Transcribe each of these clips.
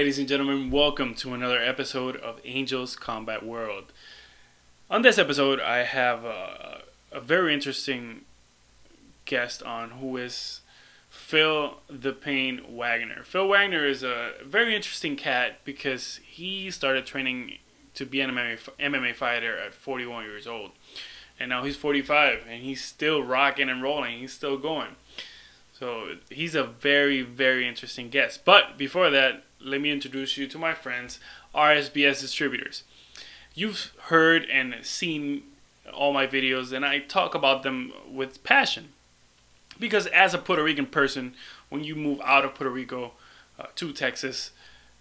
ladies and gentlemen. Welcome to another episode of Angel's Combat World. On this episode, I have a very interesting guest on who is Phill the Pain Waggoner. Phill Waggoner is a very interesting cat because he started training to be an MMA fighter at 41 years old. And now he's 45 and he's still rocking and rolling. He's still going. So he's a very, very interesting guest. But before that, let me introduce you to my friends, RSBS Distributors. You've heard and seen all my videos, and I talk about them with passion. Because as a Puerto Rican person, when you move out of Puerto Rico to Texas,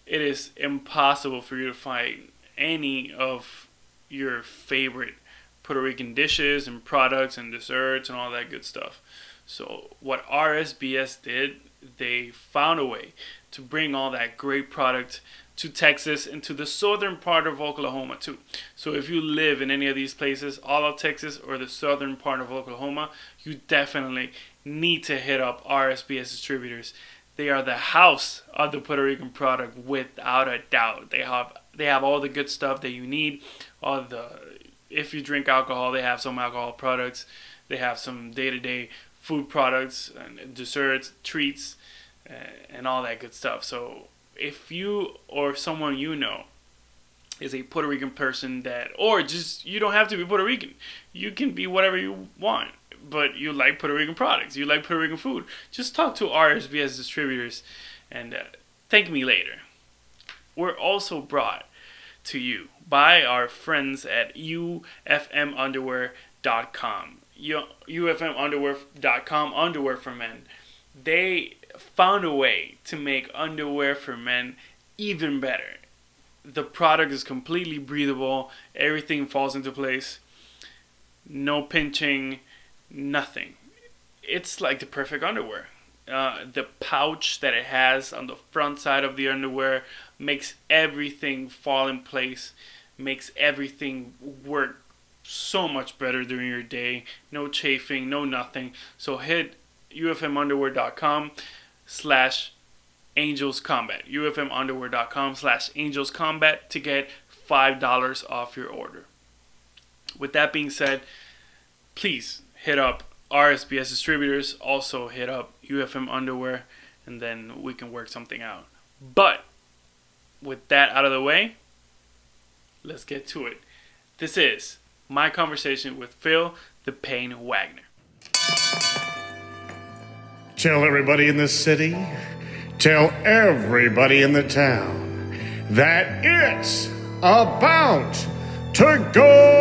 it is impossible for you to find any of your favorite Puerto Rican dishes and products and desserts and all that good stuff. So what RSBS did, they found a way to bring all that great product to Texas and to the southern part of Oklahoma too. So if you live in any of these places, all of Texas or the southern part of Oklahoma, you definitely need to hit up RSBS Distributors. They are the house of the Puerto Rican product without a doubt. They have all the good stuff that you need. If you drink alcohol, they have some alcohol products. They have some day-to-day food products and desserts, treats, and all that good stuff. So if you or someone you know is a Puerto Rican person or just, you don't have to be Puerto Rican. You can be whatever you want, but you like Puerto Rican products. You like Puerto Rican food. Just talk to RSBS Distributors and thank me later. We're also brought to you by our friends at UFMunderwear.com. UFMunderwear.com, underwear for men. They found a way to make underwear for men even better. The product is completely breathable. Everything falls into place. No pinching, nothing. It's like the perfect underwear. The pouch that it has on the front side of the underwear makes everything fall in place, makes everything work so much better during your day. No chafing, no nothing. So hit ufmunderwear.com/angelscombat. ufmunderwear.com/angelscombat to get $5 off your order. With that being said, please hit up RSBS Distributors. Also hit up UFM Underwear, and then we can work something out. But with that out of the way, let's get to it. This is my conversation with Phill the Pain Waggoner. Tell everybody in the city, tell everybody in the town that it's about to go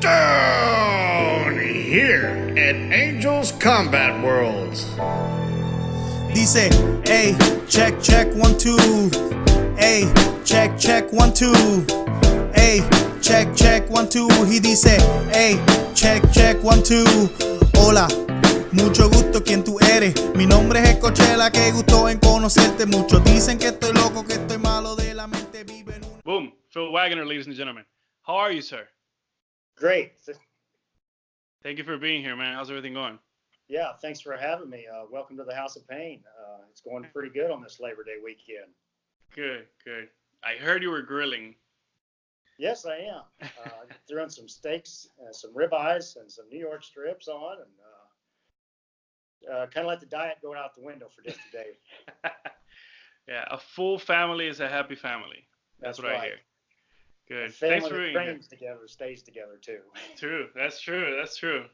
down here at Angel's Combat World. Dice, hey, check, check, 1, 2. Hey, check, check, 1, 2. Hey, check, check, 1, 2. He dice, hey, check, check, 1, 2. Hola, mucho gusto, ¿quién tú eres? Mi nombre es Escochela, qué gusto en conocerte. Muchos dicen que estoy loco, que estoy malo de la mente. Vive en un... Boom, Phill Waggoner, ladies and gentlemen. How are you, sir? Great. Thank you for being here, man. How's everything going? Yeah, thanks for having me. Welcome to the House of Pain. It's going pretty good on this Labor Day weekend. Good, good. I heard you were grilling. Yes, I am. Throwing some steaks, some ribeyes, and some New York strips on, and kind of let the diet go out the window for just a day. Yeah, a full family is a happy family. That's what right. I hear. Good. A family Thanks for that being here. trains together stays together too. True. That's true. That's true.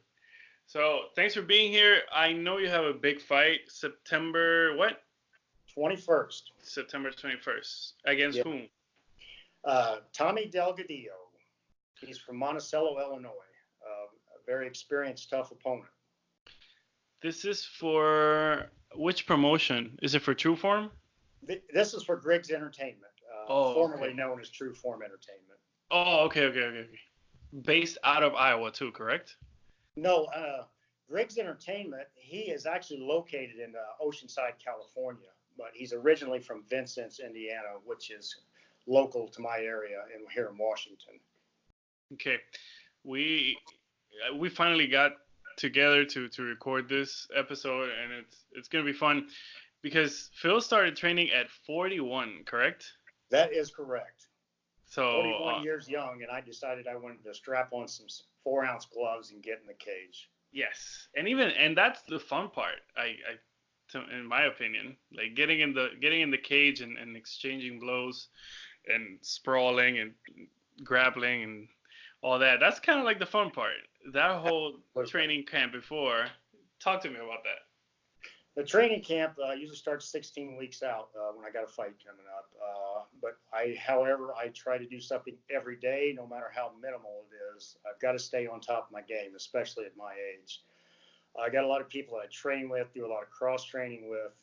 So thanks for being here. I know you have a big fight, September what? 21st. September 21st. Against Yep. whom? Tommy Delgadillo. He's from Monticello, Illinois. A very experienced, tough opponent. This is for which promotion? Is it for True Form? This is for Griggs Entertainment, formerly known as True Form Entertainment. Oh, okay. Based out of Iowa too, correct? No, Griggs Entertainment, he is actually located in Oceanside, California, but he's originally from Vincennes, Indiana, which is local to my area here in Washington. Okay. We finally got together to record this episode, and it's gonna be fun. Because Phil started training at 41, correct? That is correct. So 41 years young, and I decided I wanted to strap on some 4-ounce gloves and get in the cage. yes, and that's the fun part. In my opinion, like getting in the cage and exchanging blows and sprawling and grappling and all that. That's kind of like the fun part. That whole training camp before. Talk to me about that. The training camp usually starts 16 weeks out when I got a fight coming up. However, I try to do something every day, no matter how minimal it is. I've got to stay on top of my game, especially at my age. I got a lot of people that I train with, do a lot of cross training with.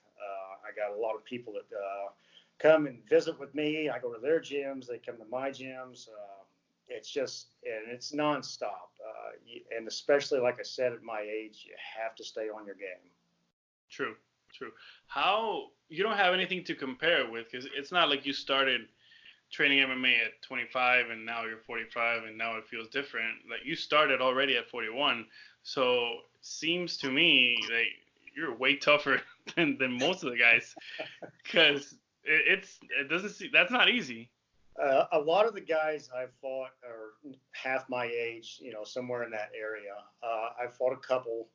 I got a lot of people that come and visit with me. I go to their gyms. They come to my gyms. It's nonstop. And especially, like I said, at my age, you have to stay on your game. True. How you don't have anything to compare with, because it's not like you started training MMA at 25 and now you're 45 and now it feels different. Like you started already at 41, so seems to me like you're way tougher than most of the guys, because it doesn't seem that's not easy. A lot of the guys I've fought are half my age, somewhere in that area. I've fought a couple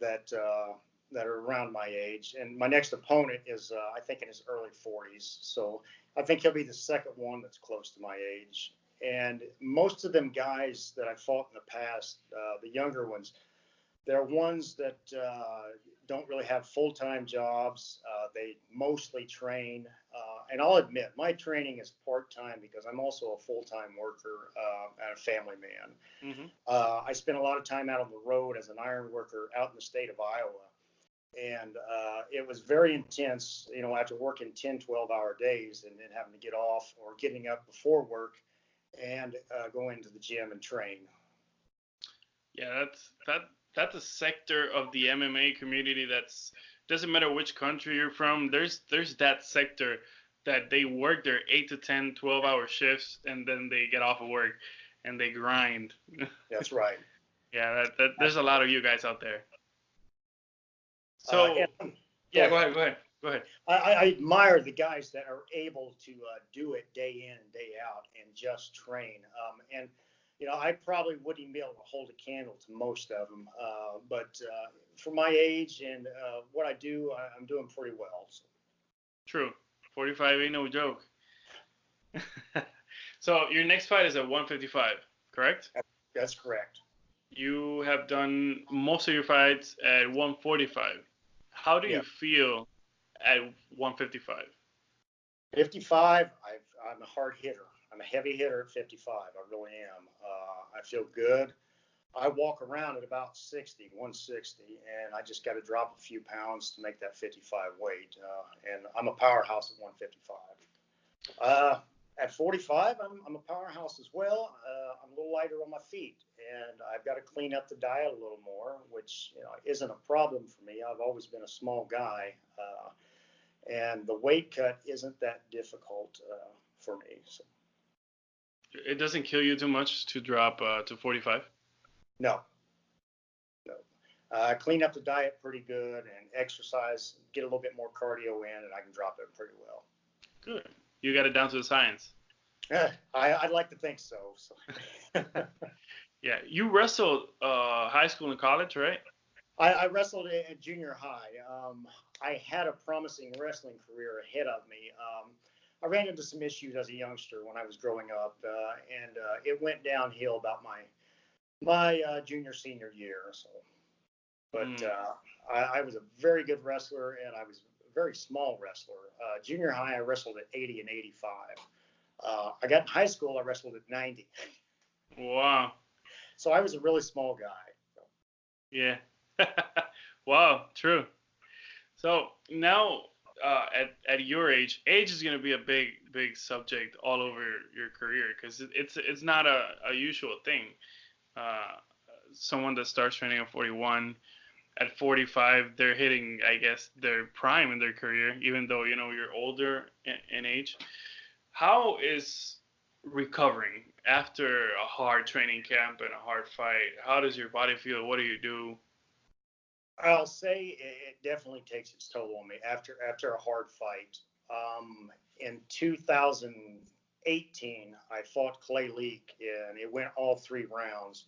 that are around my age, and my next opponent is I think in his early 40s. So I think he'll be the second one that's close to my age. And most of them guys that I fought in the past, the younger ones, they're ones that don't really have full-time jobs. They mostly train. And I'll admit, my training is part-time because I'm also a full-time worker and a family man. Mm-hmm. I spend a lot of time out on the road as an iron worker out in the state of Iowa. And it was very intense, after working 10, 12-hour days and then having to get off or getting up before work and going to the gym and train. Yeah, that's a sector of the MMA community that's doesn't matter which country you're from. There's that sector that they work their 8 to 10, 12-hour shifts and then they get off of work and they grind. That's right. Yeah, there's a lot of you guys out there. So, go ahead. I admire the guys that are able to do it day in and day out and just train. I probably wouldn't even be able to hold a candle to most of them. But for my age and what I do, I'm doing pretty well. So. True. 45 ain't no joke. So your next fight is at 155, correct? That's correct. You have done most of your fights at 145. How do you feel at 155? 55, I'm a hard hitter. I'm a heavy hitter at 55. I really am. I feel good. I walk around at about 160, and I just got to drop a few pounds to make that 55 weight. And I'm a powerhouse at 155. At 45, I'm a powerhouse as well. I'm a little lighter on my feet, and I've got to clean up the diet a little more, which isn't a problem for me. I've always been a small guy, and the weight cut isn't that difficult for me. So. It doesn't kill you too much to drop to 45? No. Clean up the diet pretty good and exercise, get a little bit more cardio in, and I can drop it pretty well. Good. You got it down to the science. I'd like to think so. Yeah, you wrestled high school and college, right? I wrestled at junior high. I had a promising wrestling career ahead of me. I ran into some issues as a youngster when I was growing up, and it went downhill about my junior senior year. So, but I was a very good wrestler, and I was a very small wrestler. Junior high, I wrestled at 80 and 85. I got in high school, I wrestled at 90. Wow. So I was a really small guy. So. Yeah. Wow, true. So now at your age is going to be a big subject all over your career, because it's not a usual thing. Someone that starts training at 41, at 45, they're hitting, I guess, their prime in their career, even though, you're older in age. How is recovering after a hard training camp and a hard fight? How does your body feel? What do you do? I'll say it definitely takes its toll on me after a hard fight. In 2018, I fought Clay Leak, and it went all 3 rounds,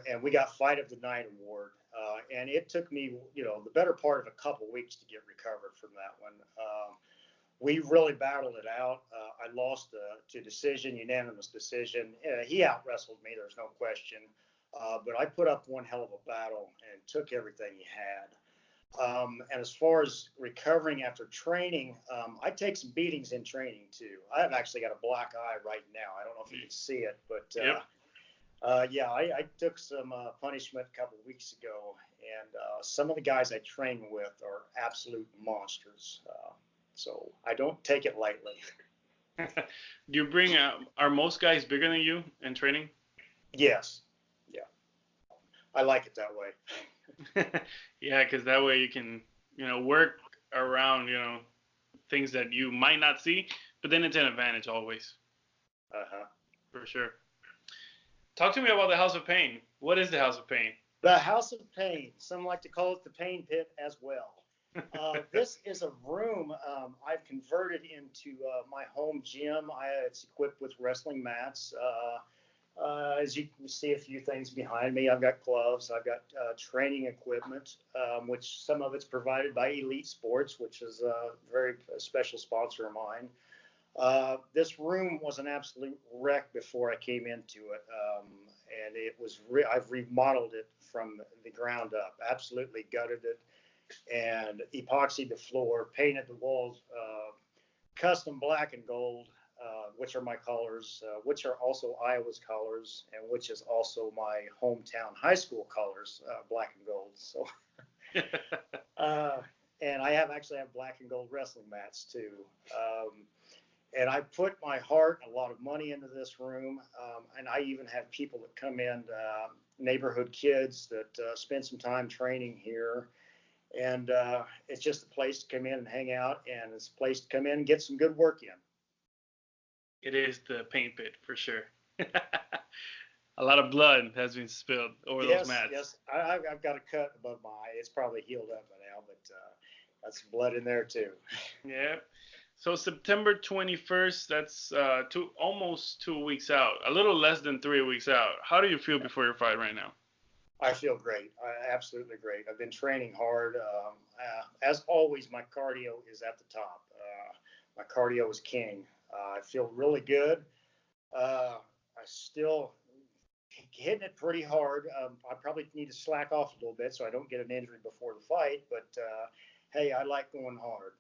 and we got Fight of the Night award. And it took me, the better part of a couple weeks to get recovered from that one. We really battled it out. I lost to decision, unanimous decision. He out wrestled me. There's no question. But I put up one hell of a battle and took everything he had. And as far as recovering after training, I take some beatings in training too. I've actually got a black eye right now. I don't know if you can see it, but Yep. yeah, I took some punishment a couple of weeks ago, and some of the guys I train with are absolute monsters. So I don't take it lightly. Do you bring are most guys bigger than you in training? Yes, yeah, I like it that way. Yeah, because that way you can, work around, things that you might not see, but then it's an advantage always, Uh-huh. for sure. Talk to me about the House of Pain. What is the House of Pain? The House of Pain. Some like to call it the Pain Pit as well. This is a room I've converted into my home gym. It's equipped with wrestling mats. As you can see, a few things behind me. I've got gloves. I've got training equipment, which some of it's provided by Elite Sports, which is a very special sponsor of mine. This room was an absolute wreck before I came into it, and it was. I've remodeled it from the ground up. Absolutely gutted it, and epoxied the floor, painted the walls custom black and gold, which are my colors, which are also Iowa's colors, and which is also my hometown high school colors, black and gold. So, and I actually have black and gold wrestling mats too. And I put my heart and a lot of money into this room. And I even have people that come in, neighborhood kids that spend some time training here. And it's just a place to come in and hang out, and it's a place to come in and get some good work in. It is the paint pit for sure. A lot of blood has been spilled over those mats. Yes, I've got a cut above my eye. It's probably healed up by now, but that's blood in there too. Yeah. So September 21st, that's almost 2 weeks out, a little less than 3 weeks out. How do you feel before your fight right now? I feel great. Absolutely great. I've been training hard. As always, my cardio is at the top. My cardio is king. I feel really good. I still hitting it pretty hard. I probably need to slack off a little bit so I don't get an injury before the fight. But hey, I like going hard.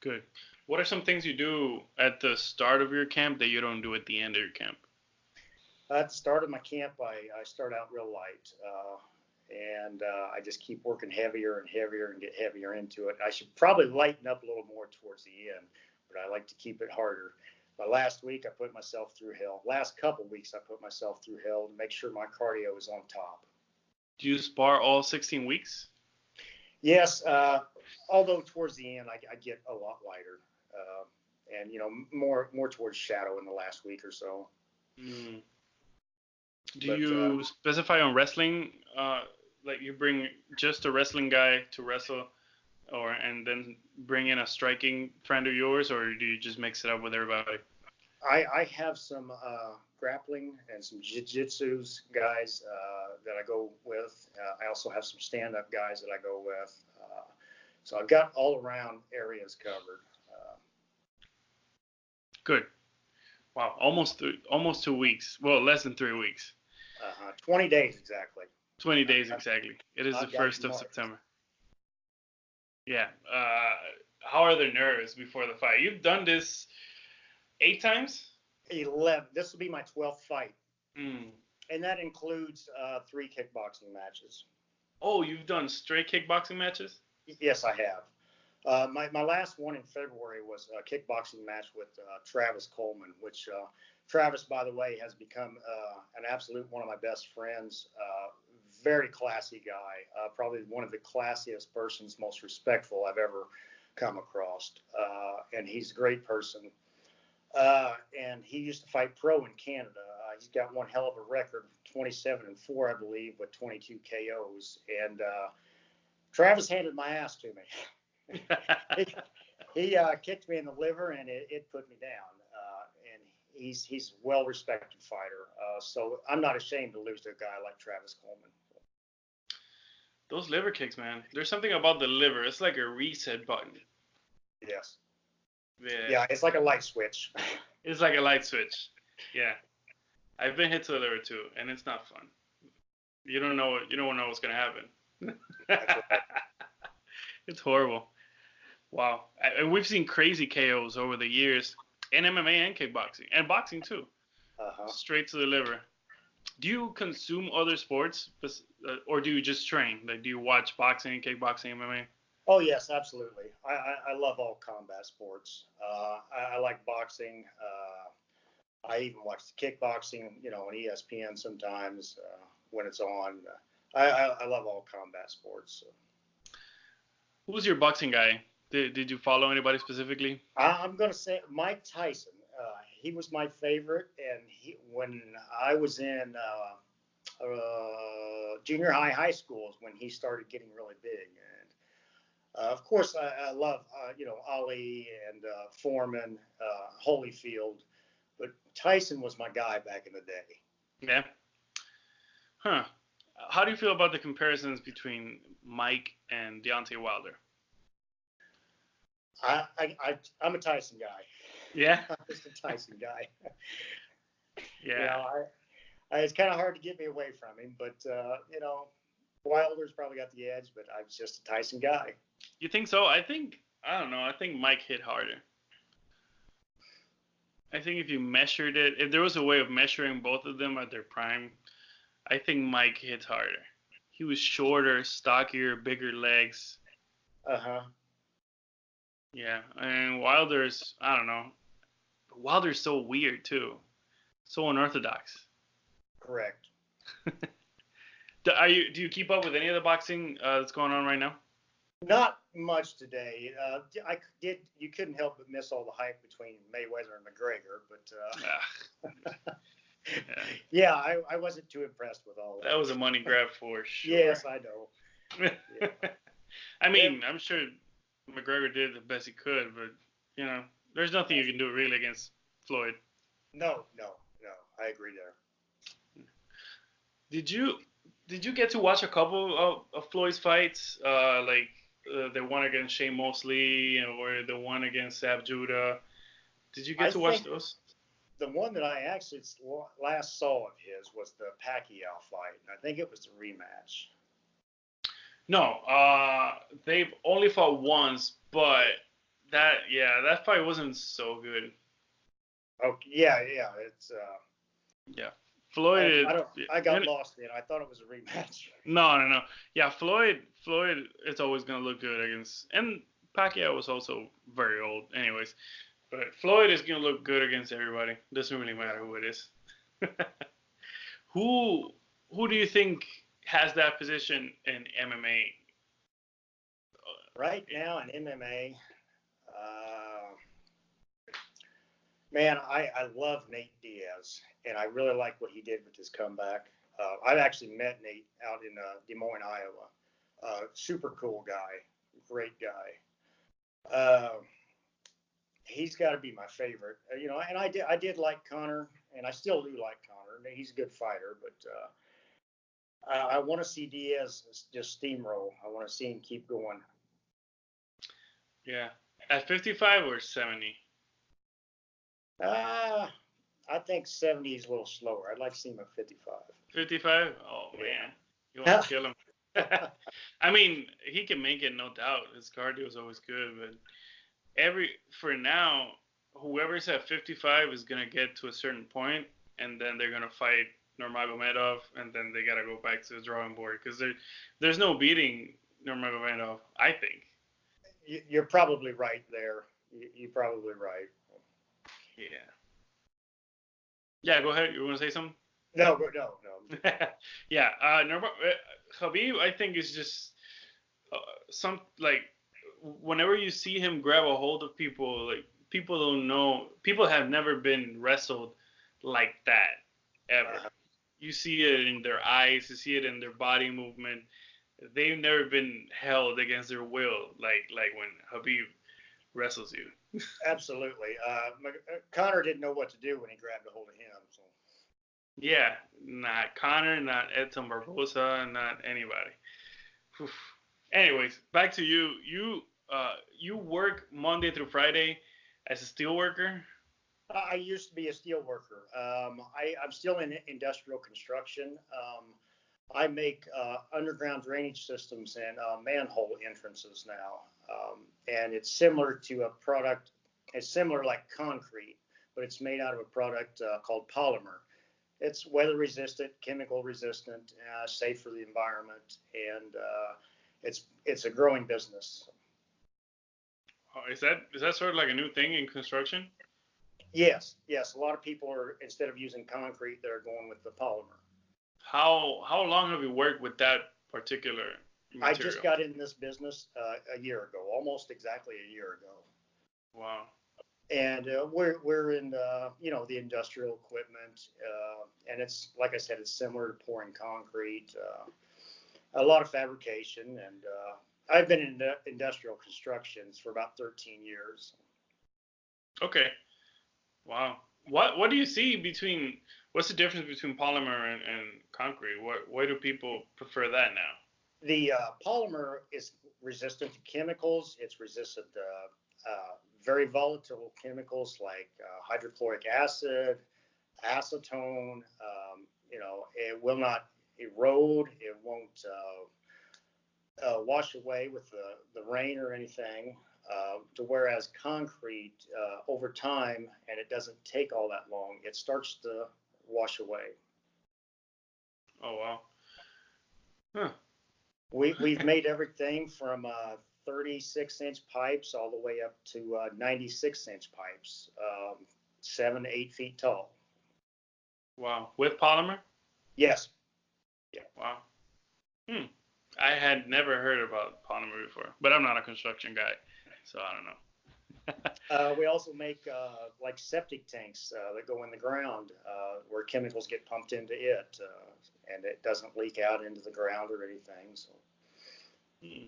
Good. What are some things you do at the start of your camp that you don't do at the end of your camp? At the start of my camp, I start out real light, and I just keep working heavier and heavier and get heavier into it. I should probably lighten up a little more towards the end, but I like to keep it harder. My last week, I put myself through hell. Last couple weeks, I put myself through hell to make sure my cardio is on top. Do you spar all 16 weeks? Yes, although towards the end, I get a lot lighter, and more towards shadow in the last week or so. Mm. Do you specify on wrestling, like you bring just a wrestling guy to wrestle, and then bring in a striking friend of yours, or do you just mix it up with everybody? I have some grappling and some jiu-jitsu guys that I go with. I also have some stand-up guys that I go with. So I've got all-around areas covered. Good. Wow, almost 2 weeks. Well, less than 3 weeks. 20 days exactly. 20 days exactly. It is the 1st of September. Yeah. How are the nerves before the fight? You've done this 8 times? 11. This will be my 12th fight. Mm. And that includes 3 kickboxing matches. Oh, you've done straight kickboxing matches? Yes, I have. My last one in February was a kickboxing match with Travis Coleman, which Travis, by the way, has become an absolute one of my best friends. Very classy guy, probably one of the classiest persons, most respectful I've ever come across. And he's a great person. And he used to fight pro in Canada. He's got one hell of a record, 27-4, I believe, with 22 KOs. And Travis handed my ass to me. he kicked me in the liver, and it put me down. And he's a well-respected fighter. So I'm not ashamed to lose to a guy like Travis Coleman. Those liver kicks, man. There's something about the liver. It's like a reset button. Yes. Yeah, it's like a light switch. It's like a light switch. Yeah. I've been hit to the liver too, and it's not fun. You don't know what's gonna happen. It's horrible. Wow. And we've seen crazy KOs over the years in MMA and kickboxing and boxing too. Straight to the liver. Do you consume other sports, or do you just train? Like, do you watch boxing, kickboxing, MMA? Oh yes, absolutely. I love all combat sports. I like boxing. I even watch the kickboxing, on ESPN sometimes when it's on. I love all combat sports. So. Who's your boxing guy? Did you follow anybody specifically? I'm going to say Mike Tyson. He was my favorite, and when I was in junior high school is when he started getting really big. And of course, I love Ali and Foreman, Holyfield, but Tyson was my guy back in the day. Yeah. Huh. How do you feel about the comparisons between Mike and Deontay Wilder? I'm a Tyson guy. Yeah. I'm just a Tyson guy. Yeah. It's kind of hard to get me away from him, but Wilder's probably got the edge, but I'm just a Tyson guy. You think so? I don't know. I think Mike hit harder. I think if you measured it, if there was a way of measuring both of them at their prime, I think Mike hit harder. He was shorter, stockier, bigger legs. Yeah, and Wilder's, I don't know. Wilder's so weird too, so unorthodox. Correct. Do you keep up with any of the boxing that's going on right now? Not much today. You couldn't help but miss all the hype between Mayweather and McGregor, but yeah, I wasn't too impressed with all that. That was a money grab for sure. Yes, I know. Yeah. I mean, I'm sure McGregor did the best he could, but there's nothing you can do really against Floyd. No, I agree there. Did you get to watch a couple of Floyd's fights, like the one against Shane Mosley or the one against Sab Judah? Did you get to watch those? The one that I actually last saw of his was the Pacquiao fight, and I think it was the rematch. No, they've only fought once, but that fight wasn't so good. Oh yeah, it's yeah. Floyd. I got lost in it. I thought it was a rematch. No. Yeah, Floyd. It's always gonna look good against, and Pacquiao was also very old, anyways. But Floyd is gonna look good against everybody. Doesn't really matter who it is. Who do you think has that position in MMA? Right now in MMA, man, I love Nate Diaz, and I really like what he did with his comeback. I've actually met Nate out in Des Moines, Iowa. Super cool guy, great guy. He's got to be my favorite, and I did like Conor, and I still do like Conor. He's a good fighter, but I want to see Diaz just steamroll. I want to see him keep going. Yeah. At 55 or 70? I think 70 is a little slower. I'd like to see him at 55. 55? Oh, man. You want to kill him. I mean, he can make it, no doubt. His cardio is always good, but for now, whoever's at 55 is going to get to a certain point, and then they're going to fight Nurmagomedov, and then they got to go back to the drawing board, because there's no beating Nurmagomedov, I think. You're probably right there. You're probably right. Yeah. Yeah, go ahead. You want to say something? No. Yeah. Khabib, I think, is just whenever you see him grab a hold of people, like, people don't know. People have never been wrestled like that. ever. Uh, You see it in their eyes, you see it in their body movement. They've never been held against their will, like when Habib wrestles you. Absolutely. Connor didn't know what to do when he grabbed a hold of him. So Yeah, not Connor, not Edson Barbosa, not anybody. Whew. Anyways, back to you. You work Monday through Friday as a steel worker. I used to be a steel worker. I'm still in industrial construction. I make underground drainage systems and manhole entrances now. And it's similar to a product, it's similar like concrete, but it's made out of a product called polymer. It's weather resistant, chemical resistant, safe for the environment, and it's a growing business. Is that sort of like a new thing in construction? Yes, yes. A lot of people are, instead of using concrete, they're going with the polymer. How long have you worked with that particular I just material? got in this business a year ago, almost exactly a year ago. Wow. And we're in the industrial equipment, and it's like I said, it's similar to pouring concrete, a lot of fabrication, and I've been in industrial constructions for about 13 years. Okay. Wow. What do you see between what's the difference between polymer and concrete? Why do people prefer that now? The polymer is resistant to chemicals. It's resistant to very volatile chemicals like hydrochloric acid, acetone. It will not erode. It won't wash away with the rain or anything. To whereas concrete, over time, and it doesn't take all that long, it starts to wash away. Oh wow. Huh. We've made everything from 36-inch pipes all the way up to 96-inch pipes, 7 to 8 feet tall. Wow. With polymer? Yes. Yeah. Wow. Hmm. I had never heard about polymer before, but I'm not a construction guy, so I don't know. We also make like septic tanks that go in the ground where chemicals get pumped into it, and it doesn't leak out into the ground or anything. So. Hmm.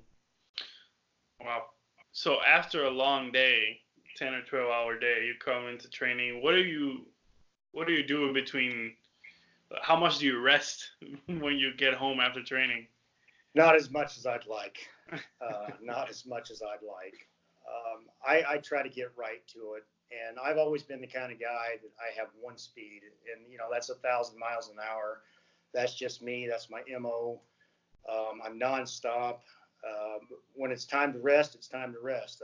Wow. So after a long day, 10 or 12-hour day, you come into training. What do you do in between? How much do you rest when you get home after training? Not as much as I'd like. Not as much as I'd like. I try to get right to it, and I've always been the kind of guy that I have one speed, and that's 1,000 miles an hour. That's just me. That's my MO. I'm nonstop. When it's time to rest, it's time to rest.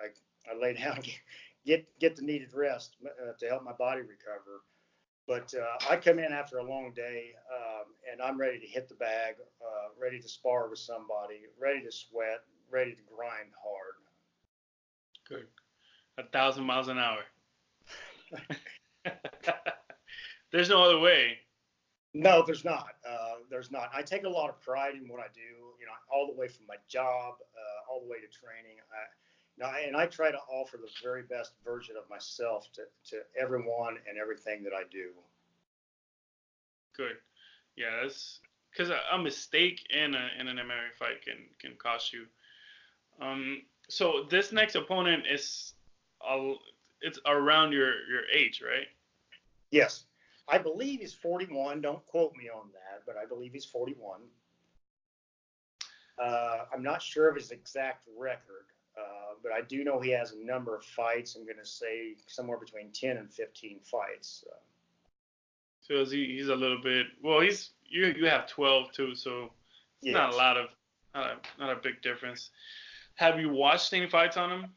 I lay down, get the needed rest to help my body recover. But I come in after a long day, and I'm ready to hit the bag, ready to spar with somebody, ready to sweat, ready to grind hard. Good. 1,000 miles an hour. There's no other way. No, there's not. There's not. I take a lot of pride in what I do. All the way from my job, all the way to training. And I try to offer the very best version of myself to everyone and everything that I do. Good. Yeah, that's because a mistake in an MMA fight can cost you. So this next opponent is it's around your age, right? Yes. I believe he's 41. Don't quote me on that, but I believe he's 41. I'm not sure of his exact record, but I do know he has a number of fights. I'm going to say somewhere between 10 and 15 fights. So he's a little bit. Well, you have 12 too, so it's not a Yes. lot of not a big difference. Have you watched any fights on him?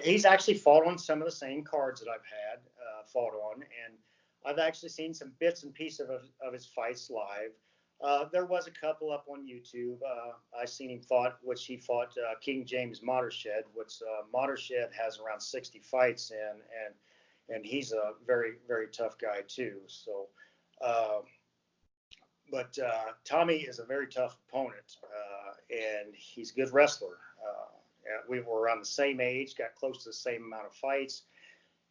He's actually fought on some of the same cards that I've had fought on, and I've actually seen some bits and pieces of his fights live. There was a couple up on YouTube. I seen him he fought King James Modershed, which Modershed has around 60 fights in, and he's a very, very tough guy too. So, but Tommy is a very tough opponent, and he's a good wrestler. We were around the same age, got close to the same amount of fights,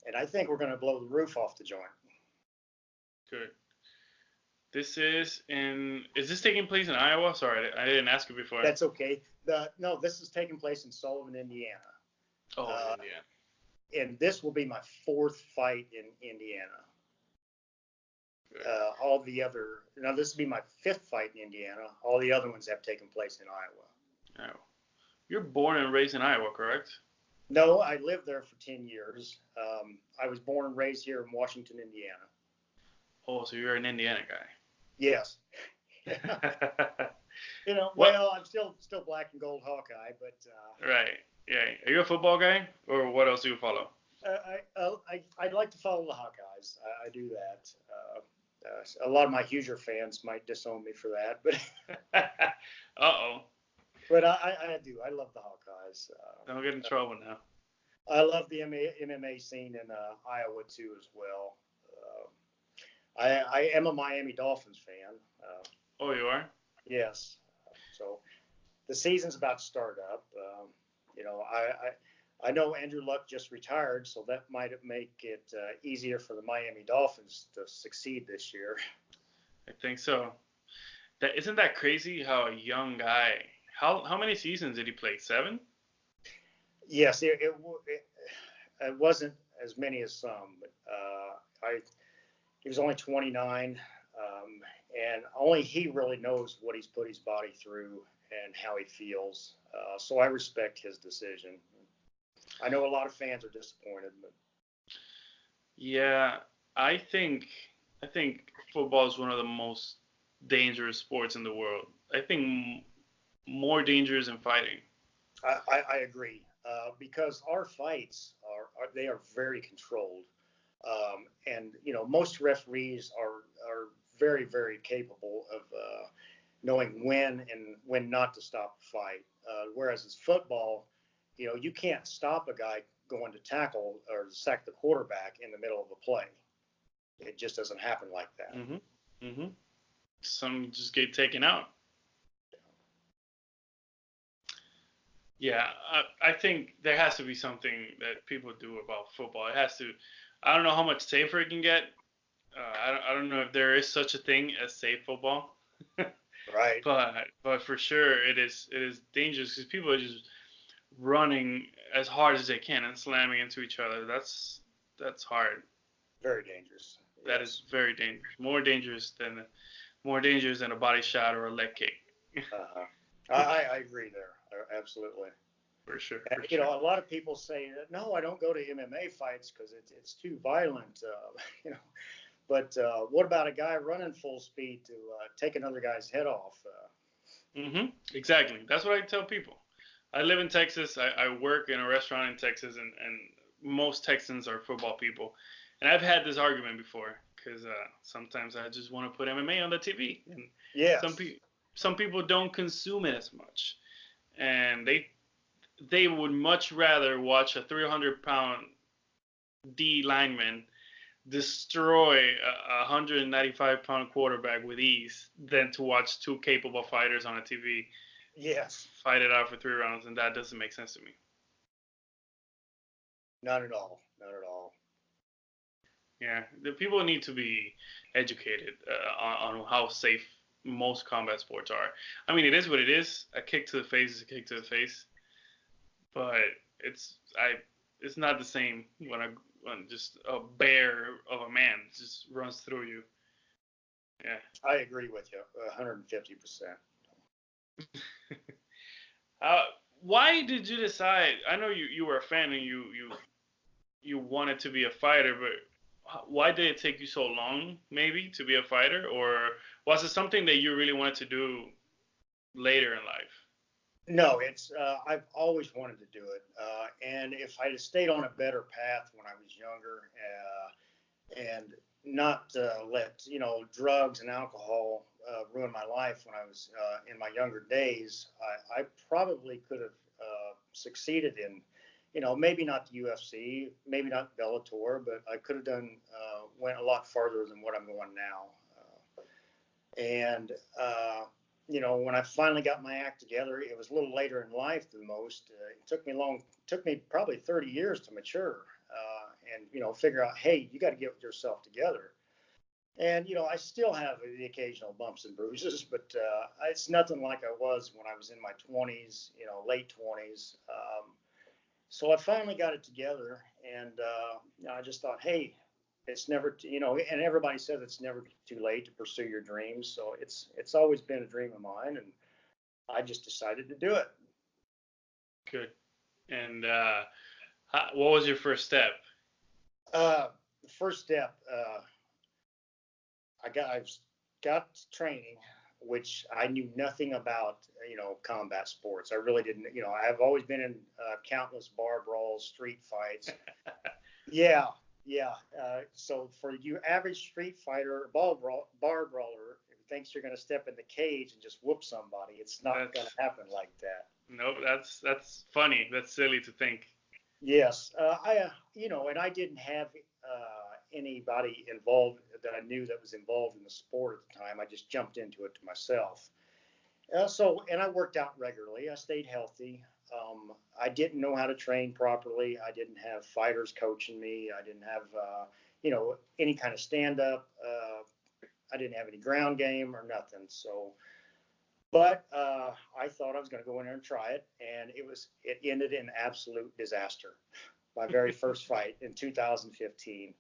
and I think we're going to blow the roof off the joint. Good. Is this taking place in Iowa? Sorry, I didn't ask you before. That's okay. No, this is taking place in Sullivan, Indiana. Oh, Indiana. And this will be my fourth fight in Indiana. This will be my fifth fight in Indiana. All the other ones have taken place in Iowa. Oh. You're born and raised in Iowa, correct? No, I lived there for 10 years. I was born and raised here in Washington, Indiana. Oh, so you're an Indiana guy. Yes. Well, I'm still black and gold Hawkeye, but. Right. Yeah. Are you a football guy, or what else do you follow? I'd like to follow the Hawkeyes. I do that. A lot of my Hoosier fans might disown me for that, but. Uh-oh. But I do. I love the Hawkeyes. Don't get in trouble now. I love the MMA scene in Iowa too as well. I am a Miami Dolphins fan. Oh, you are? Yes. So the season's about to start up. I know Andrew Luck just retired, so that might make it easier for the Miami Dolphins to succeed this year. I think so. Isn't that crazy how a young guy, how many seasons did he play? 7? Yes, it wasn't as many as some, but he was only 29, and only he really knows what he's put his body through and how he feels. So I respect his decision. I know a lot of fans are disappointed, but yeah, I think football is one of the most dangerous sports in the world. I think more dangerous than fighting. I agree, because our fights are very controlled, and most referees are very, very capable of knowing when and when not to stop a fight. Whereas it's football, you can't stop a guy going to tackle or sack the quarterback in the middle of a play. It just doesn't happen like that. Mm-hmm. Mm-hmm. Some just get taken out. Yeah, I think there has to be something that people do about football. It has to. I don't know how much safer it can get. I don't know if there is such a thing as safe football. Right. But for sure it is dangerous because people are just running as hard as they can and slamming into each other. That's hard. Very dangerous. That is very dangerous. More dangerous than a body shot or a leg kick. I agree there. Absolutely. For sure. And, a lot of people say, no, I don't go to MMA fights because it's too violent. But what about a guy running full speed to take another guy's head off? Exactly. That's what I tell people. I live in Texas. I work in a restaurant in Texas, and most Texans are football people. And I've had this argument before because sometimes I just want to put MMA on the TV. And yes. Some people don't consume it as much. And they would much rather watch a 300-pound D lineman destroy a 195-pound quarterback with ease than to watch two capable fighters on a TV. Yes. Fight it out for 3 rounds, and that doesn't make sense to me. Not at all. Not at all. Yeah, the people need to be educated on how safe most combat sports are. I mean, it is what it is. A kick to the face is a kick to the face, but it's not the same when just a bear of a man just runs through you. Yeah. I agree with you 150%. Why did you decide? I know you were a fan and you wanted to be a fighter, but why did it take you so long, maybe, to be a fighter? Or was it something that you really wanted to do later in life? No, it's I've always wanted to do it. And if I had stayed on a better path when I was younger and not let, drugs and alcohol ruin my life when I was in my younger days, I probably could have succeeded in, maybe not the UFC, maybe not Bellator, but I could have went a lot farther than what I'm going now. When I finally got my act together, it was a little later in life than most. It took me probably 30 years to mature and figure out, hey, you got to get yourself together. And I still have the occasional bumps and bruises, but it's nothing like I was when I was in my 20s, late 20s. So I finally got it together, and I just thought, hey, it's never, and everybody says it's never too late to pursue your dreams. So it's always been a dream of mine, and I just decided to do it. Good. And what was your first step? The first step, I got training, which I knew nothing about, combat sports. I really didn't, I've always been in countless bar brawls, street fights. Yeah, yeah. So for you average street fighter, bar brawler, who thinks you're going to step in the cage and just whoop somebody, it's not going to happen like that. No, that's funny. That's silly to think. Yes, and I didn't have anybody involved that I knew that was involved in the sport at the time. I just jumped into it to myself. And I worked out regularly. I stayed healthy. I didn't know how to train properly. I didn't have fighters coaching me. I didn't have, any kind of stand up. I didn't have any ground game or nothing. So, but I thought I was going to go in there and try it, and it ended in absolute disaster. My very first fight in 2015.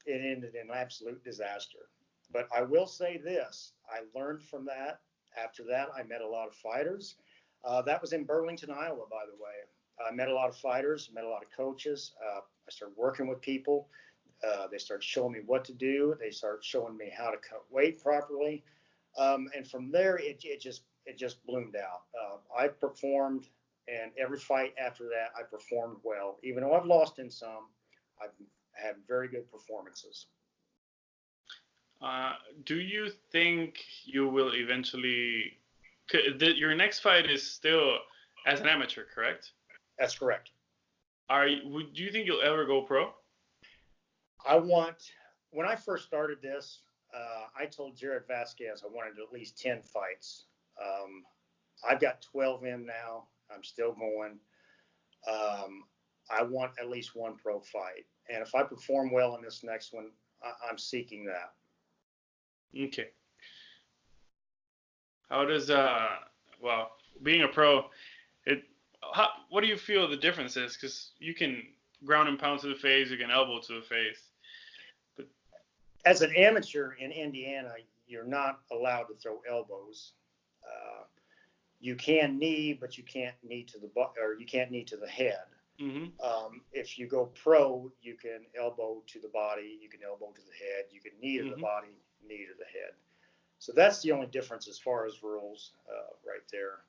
It ended in absolute disaster. But I will say this: I learned from that. After that, I met a lot of fighters. That was in Burlington, Iowa, by the way. I met a lot of fighters, met a lot of coaches. I started working with people. They started showing me what to do. They started showing me how to cut weight properly. And from there, it just bloomed out. I performed, and every fight after that, I performed well. Even though I've lost in some, I've had very good performances. Do you think you will eventually? Your next fight is still as an amateur, correct? That's correct. Do you think you'll ever go pro? When I first started this, I told Jared Vasquez I wanted at least 10 fights. I've got 12 in now. I'm still going. I want at least one pro fight. And if I perform well in this next one, I'm seeking that. Okay. How does being a pro, what do you feel the difference is? Because you can ground and pound to the face, you can elbow to the face. But as an amateur in Indiana, you're not allowed to throw elbows. You can knee, but you can't knee to the head. Mm-hmm. If you go pro, you can elbow to the body, you can elbow to the head, you can knee to the body, knee to the head. So that's the only difference as far as rules, right there.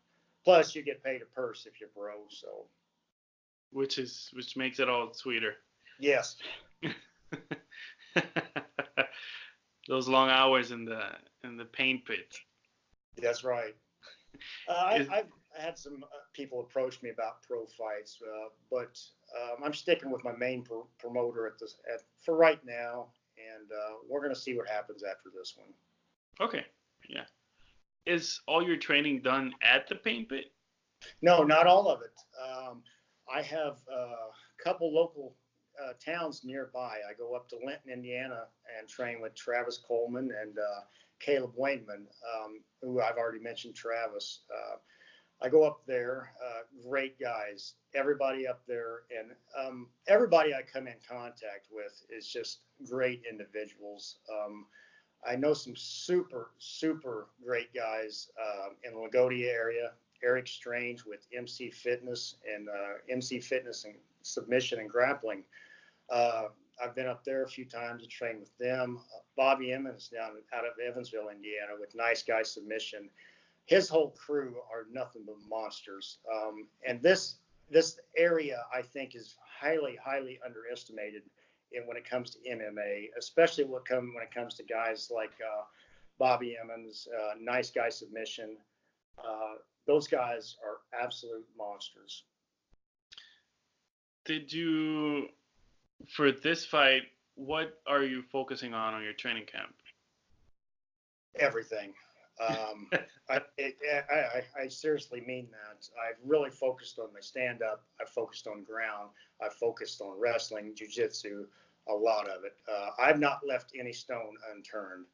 Plus, you get paid a purse if you're pro. So, which makes it all sweeter. Yes. Those long hours in the paint pit. That's right. I've had some people approach me about pro fights, but I'm sticking with my main promoter for right now, and we're going to see what happens after this one. Okay, yeah. Is all your training done at the paint pit? No, not all of it. I have a couple local towns nearby. I go up to Linton, Indiana, and train with Travis Coleman and Caleb Wainman, who I've already mentioned. Travis. I go up there, great guys, everybody up there, and everybody I come in contact with is just great individuals. I know some super, super great guys in the LaGuardia area. Eric Strange with MC Fitness and Submission and Grappling. I've been up there a few times to train with them. Bobby Emmons down out of Evansville, Indiana, with Nice Guy Submission. His whole crew are nothing but monsters. And this area, I think, is highly, highly underestimated when it comes to MMA, especially when it comes to guys like Bobby Emmons, Nice Guy Submission. Those guys are absolute monsters. Did you, for this fight, what are you focusing on your training camp? Everything. I seriously mean that. I've really focused on my stand-up. I've focused on ground. I've focused on wrestling, jiu-jitsu, a lot of it. I've not left any stone unturned.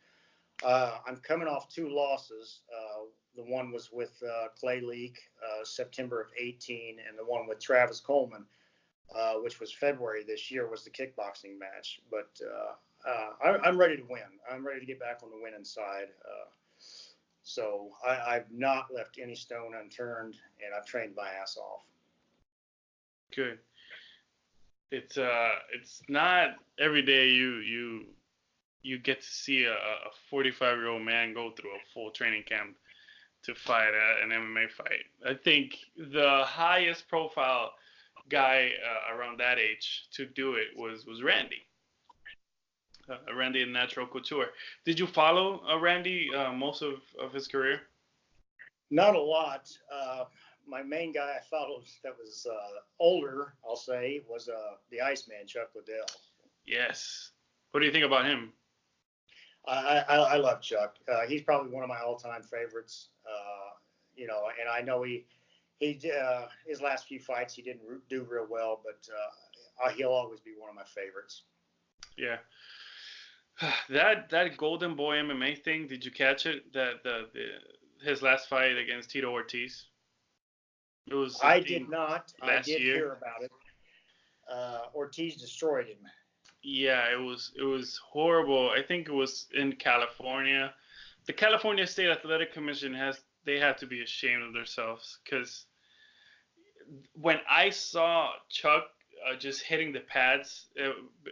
I'm coming off 2 losses. The one was with Clay Leak, September of 18, and the one with Travis Coleman, which was February this year, was the kickboxing match. But I'm ready to win. I'm ready to get back on the winning side. So I've not left any stone unturned, and I've trained my ass off. Good. It's not every day you get to see a 45-year-old man go through a full training camp to fight an MMA fight. I think the highest profile guy around that age to do it was Randy. Randy in Natural Couture. Did you follow Randy most of his career? Not a lot. My main guy I followed that was older, I'll say, was the Iceman, Chuck Liddell. Yes. What do you think about him? I love Chuck. He's probably one of my all-time favorites. And I know he his last few fights he didn't do real well, but he'll always be one of my favorites. Yeah. That Golden Boy MMA thing, did you catch it? That his last fight against Tito Ortiz? It was. I did not. I did year. hear about it. Ortiz destroyed him. Yeah, it was horrible. I think it was in California. The California State Athletic Commission they have to be ashamed of themselves, because when I saw Chuck just hitting the pads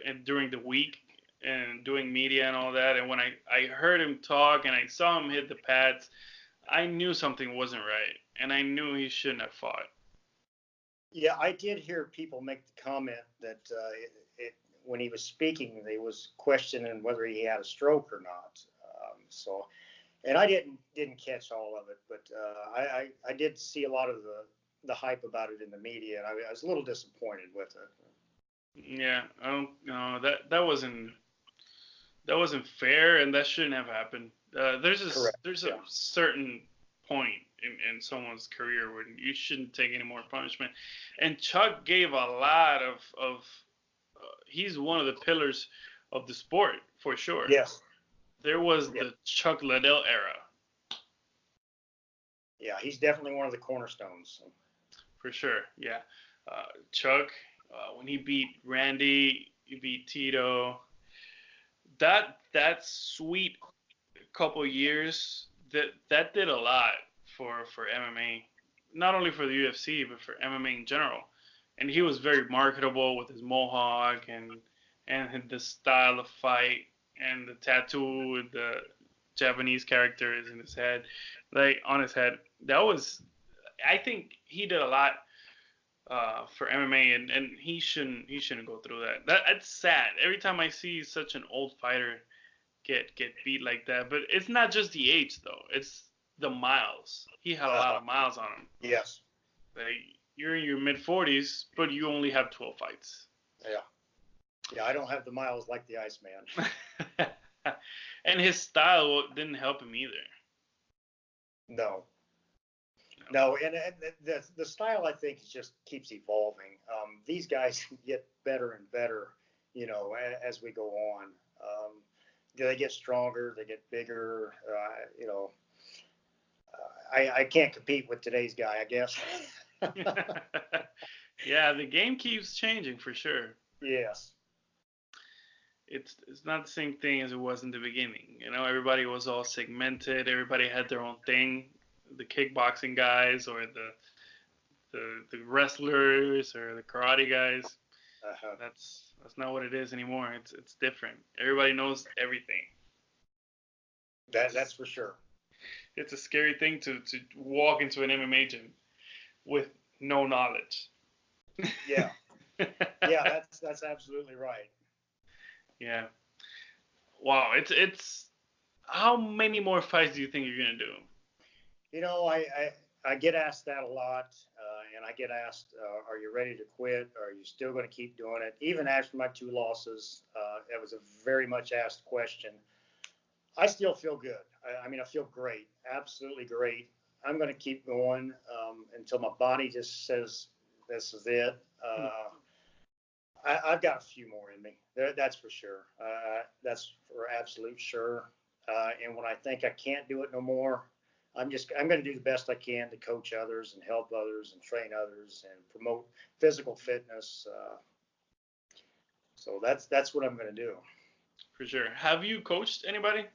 and during the week and doing media and all that, and when I heard him talk and I saw him hit the pads, I knew something wasn't right, and I knew he shouldn't have fought. Yeah, I did hear people make the comment that when he was speaking, they was questioning whether he had a stroke or not. And I didn't catch all of it, but I did see a lot of the hype about it in the media, and I was a little disappointed with it. Yeah, I don't know, that wasn't fair, and that shouldn't have happened. There's a certain point in someone's career where you shouldn't take any more punishment, and Chuck gave a lot of he's one of the pillars of the sport for sure. Yes. There was the Chuck Liddell era. Yeah, he's definitely one of the cornerstones. For sure, yeah. Chuck, when he beat Randy, he beat Tito. That sweet couple years, that did a lot for MMA, not only for the UFC but for MMA in general. And he was very marketable with his mohawk and the style of fight and the tattoo with the Japanese characters in his head, like on his head. I think he did a lot for MMA, and he shouldn't go through that. That's sad. Every time I see such an old fighter get beat like that, but it's not just the age though. It's the miles. He had a lot of miles on him. Yes. Like, you're in your mid-40s, but you only have 12 fights. Yeah. Yeah, I don't have the miles like the Iceman. And his style didn't help him either. No, and the style, I think, just keeps evolving. These guys get better and better, as we go on. They get stronger, they get bigger. I can't compete with today's guy, I guess. Yeah, the game keeps changing for sure. Yes. It's not the same thing as it was in the beginning. Everybody was all segmented. Everybody had their own thing. The kickboxing guys, or the wrestlers, or the karate guys. Uh-huh. That's not what it is anymore. It's different. Everybody knows everything. That's for sure. It's a scary thing to walk into an MMA gym with no knowledge. Yeah. Yeah, that's absolutely right. Yeah. Wow. It's how many more fights do you think you're gonna do? I get asked that a lot, and I get asked, are you ready to quit? Or are you still going to keep doing it? Even after my 2 losses, that was a very much asked question. I still feel good. I feel great, absolutely great. I'm going to keep going until my body just says this is it. I've got a few more in me. That's for sure. That's for absolute sure. And when I think I can't do it no more, I'm going to do the best I can to coach others and help others and train others and promote physical fitness. So that's what I'm going to do. For sure. Have you coached anybody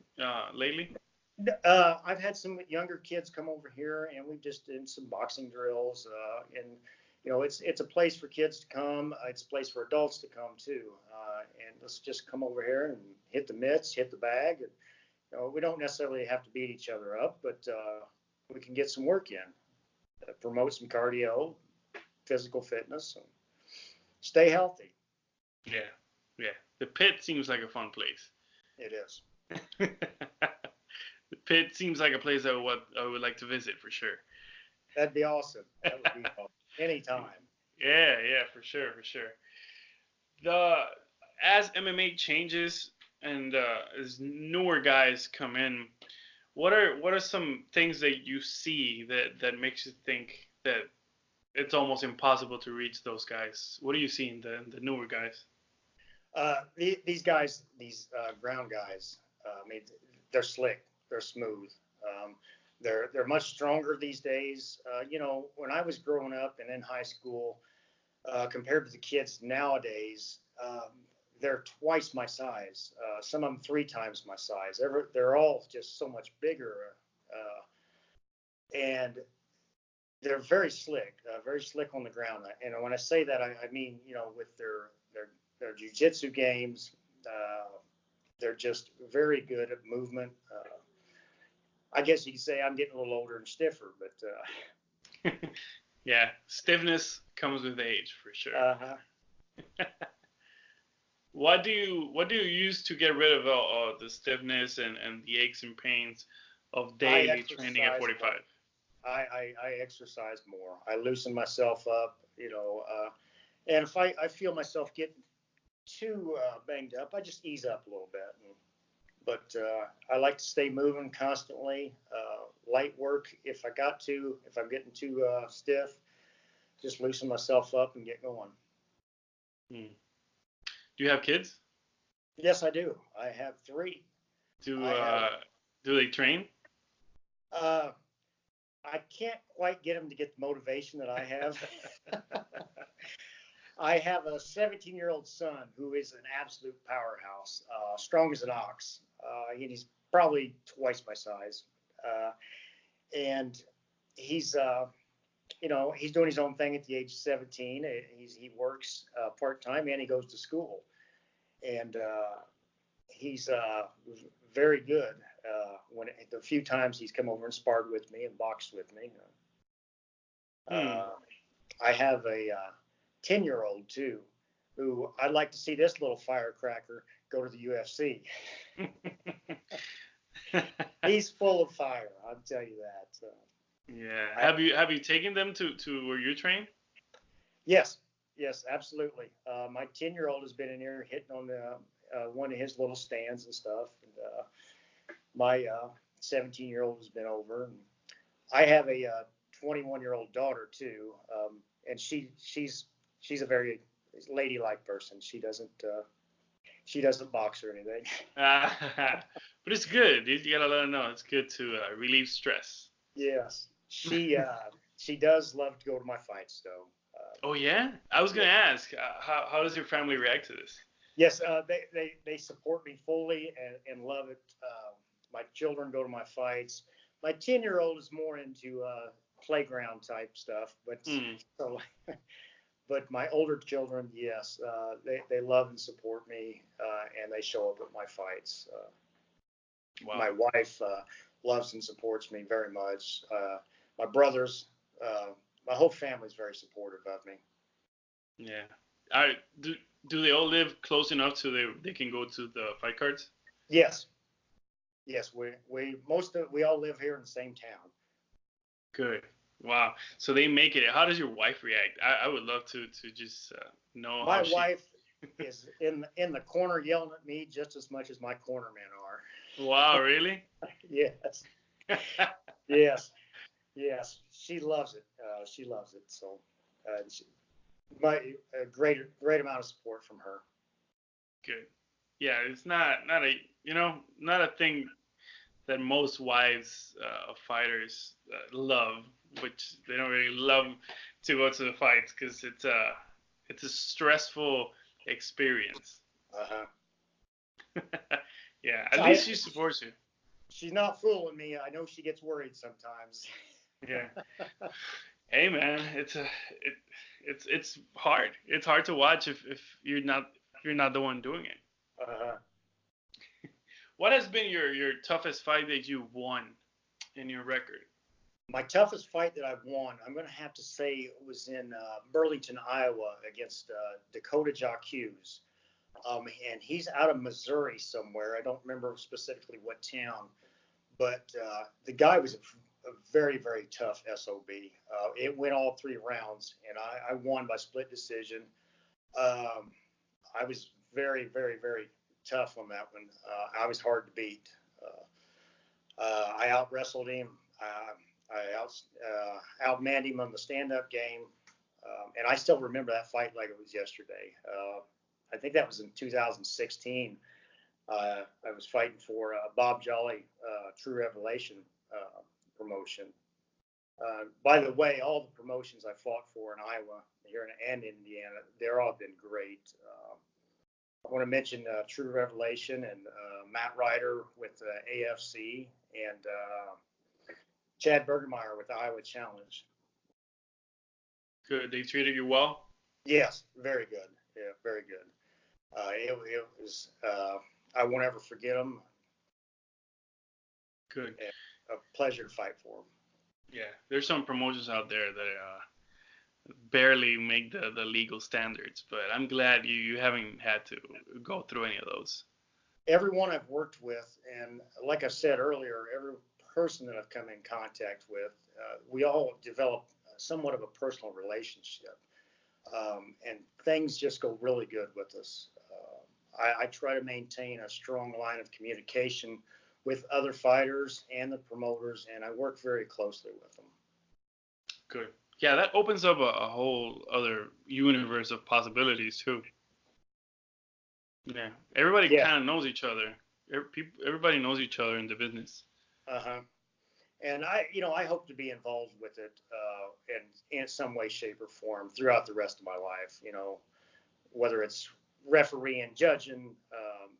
lately? I've had some younger kids come over here, and we've just done some boxing drills. And it's a place for kids to come. It's a place for adults to come too. And let's just come over here and hit the mitts, hit the bag. And, we don't necessarily have to beat each other up, but we can get some work in, promote some cardio, physical fitness, and stay healthy. Yeah, yeah. The pit seems like a fun place. It is. The pit seems like a place I would like to visit for sure. That'd be awesome. That would be awesome. Anytime. Yeah, for sure. As MMA changes and as newer guys come in, what are some things that you see that makes you think that it's almost impossible to reach those guys? What do you see in the newer guys? These guys, these ground guys, I mean, they're slick, they're smooth. They're much stronger these days. When I was growing up and in high school, compared to the kids nowadays, they're twice my size. Some of them 3 times my size. They're all just so much bigger, and they're very slick on the ground. And when I say that, I mean, with their jiu-jitsu games, they're just very good at movement. I guess you could say I'm getting a little older and stiffer, but yeah, stiffness comes with age for sure. What do you use to get rid of the stiffness and the aches and pains of daily training at 45? I exercise more. I loosen myself up, and if I feel myself getting too banged up, I just ease up a little bit. But I like to stay moving constantly. Light work if I got to. If I'm getting too stiff, just loosen myself up and get going. Do you have kids? Yes, I do. I have 3. Do they train? I can't quite get them to get the motivation that I have. I have a 17-year-old son who is an absolute powerhouse, strong as an ox. He's probably twice my size. And he's doing his own thing at the age of 17. He works part-time and he goes to school. And he's very good. When the few times he's come over and sparred with me and boxed with me. I have a 10-year-old too, who I'd like to see this little firecracker go to the UFC. He's full of fire, I'll tell you that. Yeah. Have you taken them to where you train? Yes, absolutely. My 10-year-old has been in here hitting on one of his little stands and stuff. And my 17-year-old has been over. And I have a 21-year-old daughter too, and she's a very ladylike person. She doesn't box or anything. But it's good. You gotta let her know it's good to relieve stress. Yes, she does love to go to my fights though. Oh yeah, I was gonna ask how does your family react to this? Yes, they support me fully and love it. My children go to my fights. My 10-year-old is more into playground type stuff, but my older children, yes, they love and support me, and they show up at my fights. Wow. My wife loves and supports me very much. My brothers, my whole family is very supportive of me. Yeah. Do they all live close enough so they can go to the fight cards? Yes. We all live here in the same town. Good. Wow. So they make it. How does your wife react? I would love to just know. My wife is in the corner yelling at me just as much as my cornermen are. Wow, really? Yes. Yes. She loves it. So A great amount of support from her. Good. Yeah, it's not a not a thing that most wives of fighters love, which they don't really love to go to the fights because it's a stressful experience. Uh-huh. Yeah, at least she supports you. She's not fooling me. I know she gets worried sometimes. Yeah. Hey man, it's hard. It's hard to watch if you're not the one doing it. Uh-huh. What has been your toughest fight that you won in your record? My toughest fight that I've won, I'm going to have to say it was in Burlington, Iowa against Dakota Jacques. And he's out of Missouri somewhere. I don't remember specifically what town, but the guy was a very, very tough SOB. It went all 3 rounds, and I won by split decision. I was very, very, very tough on that one. I was hard to beat. I out wrestled him. I outmanned him on the stand-up game, and I still remember that fight like it was yesterday. I think that was in 2016. I was fighting for Bob Jolly, True Revelation promotion. By the way, all the promotions I fought for in Iowa here and Indiana, they're all been great. I want to mention True Revelation and Matt Ryder with AFC and Chad Bergemeyer with the Iowa Challenge. Good. They treated you well? Yes, very good. Yeah, very good. It was, I won't ever forget them. Good. And a pleasure to fight for them. Yeah, there's some promotions out there that barely make the legal standards, but I'm glad you haven't had to go through any of those. Everyone I've worked with, and like I said earlier, every person that I've come in contact with, we all develop somewhat of a personal relationship. And things just go really good with us. I try to maintain a strong line of communication with other fighters and the promoters, and I work very closely with them. Good. Yeah, that opens up a whole other universe of possibilities too. Yeah, everybody kind of knows each other. Everybody knows each other in the business. Uh-huh. And I hope to be involved with it in some way, shape, or form throughout the rest of my life. Whether it's refereeing, judging,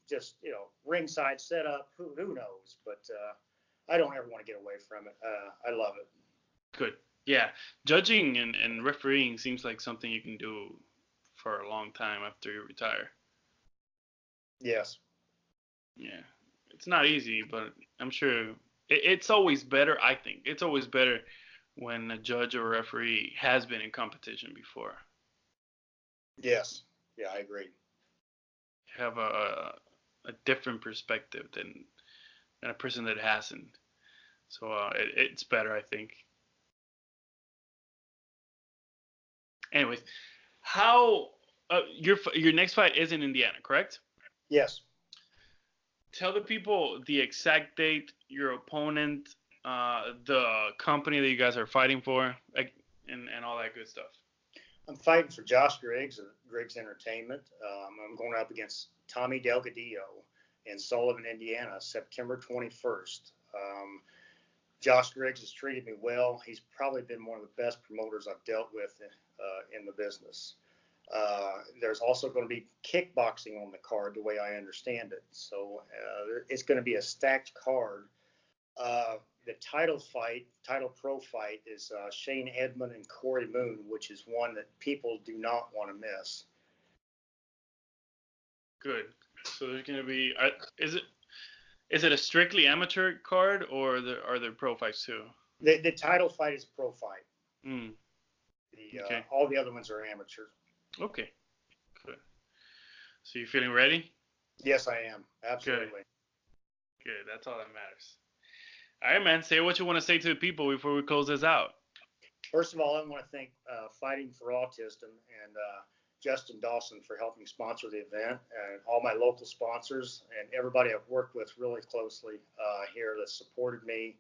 just ringside setup, who knows? But I don't ever want to get away from it. I love it. Good. Yeah, judging and refereeing seems like something you can do for a long time after you retire. Yes. Yeah, it's not easy, but I'm sure it's always better. I think it's always better when a judge or a referee has been in competition before. Yes. Yeah, I agree. You have a different perspective than a person that hasn't. So it's better, I think. Anyways, how your next fight is in Indiana, correct? Yes. Tell the people the exact date, your opponent, the company that you guys are fighting for, and all that good stuff. I'm fighting for Josh Griggs of Griggs Entertainment. I'm going up against Tommy Delgadillo in Sullivan, Indiana, September 21st. Josh Griggs has treated me well. He's probably been one of the best promoters I've dealt with in the business. There's also going to be kickboxing on the card, the way I understand it. So it's going to be a stacked card. The title pro fight is Shane Edmund and Corey Moon, which is one that people do not want to miss. Good. So there's going to be, is it a strictly amateur card, or are there pro fights too? The title fight is a pro fight. Okay. All the other ones are amateur. Okay. Good. So you feeling ready? Yes, I am. Absolutely. Good. That's all that matters. All right, man. Say what you want to say to the people before we close this out. First of all, I want to thank Fighting for Autism and Justin Dawson for helping sponsor the event, and all my local sponsors and everybody I've worked with really closely here that supported me.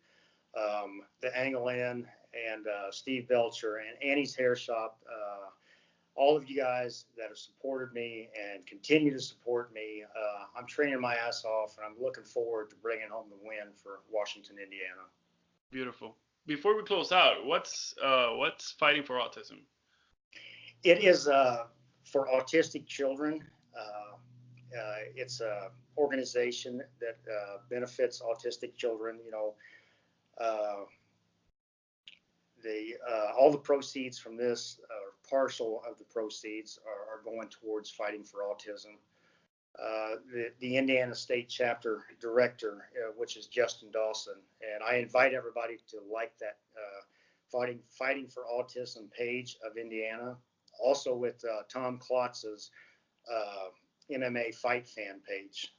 The Angle Inn and Steve Belcher and Annie's Hair Shop. all of you guys that have supported me and continue to support me. I'm training my ass off, and I'm looking forward to bringing home the win for Washington, Indiana. Beautiful. Before we close out, what's Fighting for Autism? It is for autistic children. It's a organization that benefits autistic children. All the proceeds from this, or partial of the proceeds, are going towards fighting for autism. The Indiana State Chapter Director, which is Justin Dawson, and I invite everybody to like that Fighting for Autism page of Indiana. Also with Tom Klotz's MMA Fight Fan page.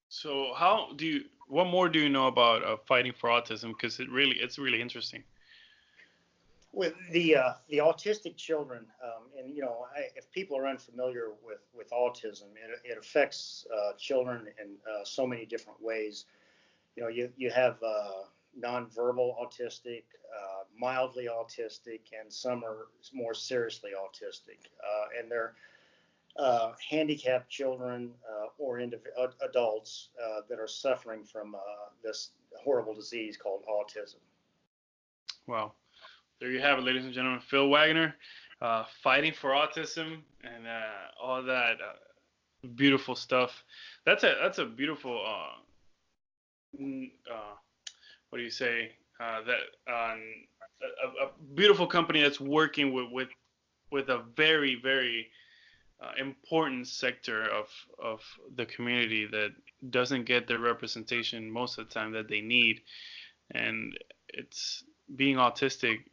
So what more do you know about Fighting for Autism? Because it's really interesting. With the autistic children, and if people are unfamiliar with autism, it affects children in so many different ways. You have nonverbal autistic, mildly autistic, and some are more seriously autistic, and they're handicapped children or adults that are suffering from this horrible disease called autism. Wow. There you have it, ladies and gentlemen. Phill Waggoner, Fighting for Autism, and all that beautiful stuff. That's a beautiful what do you say? A beautiful company that's working with a very, very important sector of the community that doesn't get the representation most of the time that they need. And it's being autistic.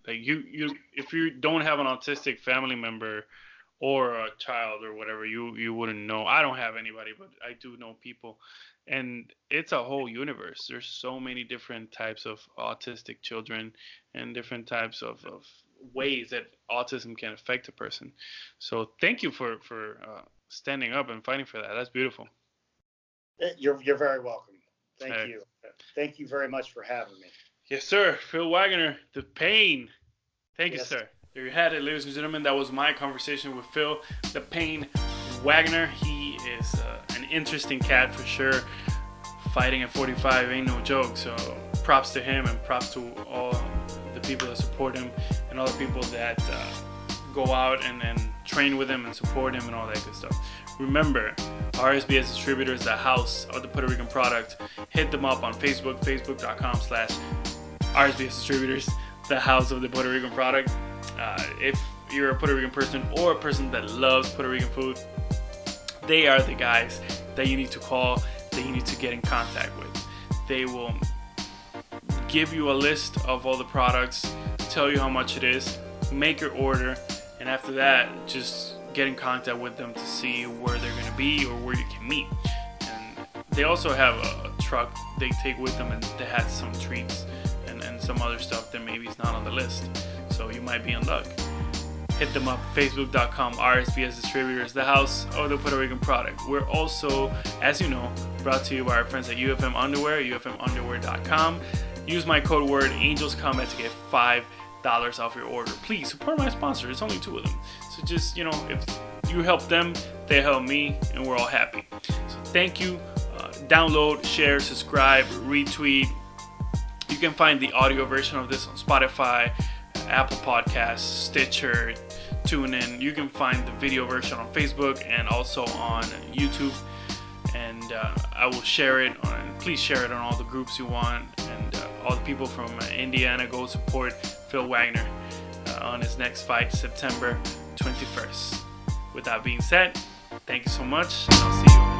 If you don't have an autistic family member or a child or whatever, you wouldn't know. I don't have anybody, but I do know people. And it's a whole universe. There's so many different types of autistic children and different types of ways that autism can affect a person. So thank you for standing up and fighting for that. That's beautiful. You're very welcome. Thank you. Thank you very much for having me. Yes, sir. Phill Waggoner, the pain. Thank you, sir. There you had it, ladies and gentlemen. That was my conversation with Phill, the Pain Waggoner. He is an interesting cat for sure. Fighting at 45 ain't no joke. So props to him and props to all the people that support him and all the people that go out and train with him and support him and all that good stuff. Remember, RSBS Distributors, the house of the Puerto Rican product. Hit them up on Facebook, facebook.com/RSBS Distributors, the house of the Puerto Rican product. If you're a Puerto Rican person or a person that loves Puerto Rican food, they are the guys that you need to call, that you need to get in contact with. They will give you a list of all the products, tell you how much it is, make your order, and after that, just get in contact with them to see where they're going to be or where you can meet. And they also have a truck they take with them, and they have some treats and some other stuff that maybe is not on the list. So you might be in luck. Hit them up, facebook.com/RSBS Distributors, the house of the Puerto Rican product. We're also, as you know, brought to you by our friends at UFM Underwear, ufmunderwear.com. Use my code word AngelsCombat to get $5 off your order. Please support my sponsor. It's only 2 of them. So just, if you help them, they help me, and we're all happy. So thank you. Download, share, subscribe, retweet. You can find the audio version of this on Spotify, Apple Podcasts, Stitcher, TuneIn. You can find the video version on Facebook and also on YouTube. And I will share it please share it on all the groups you want. And all the people from Indiana, go support Phill Waggoner on his next fight, September 21st. With that being said, thank you so much, and I'll see you.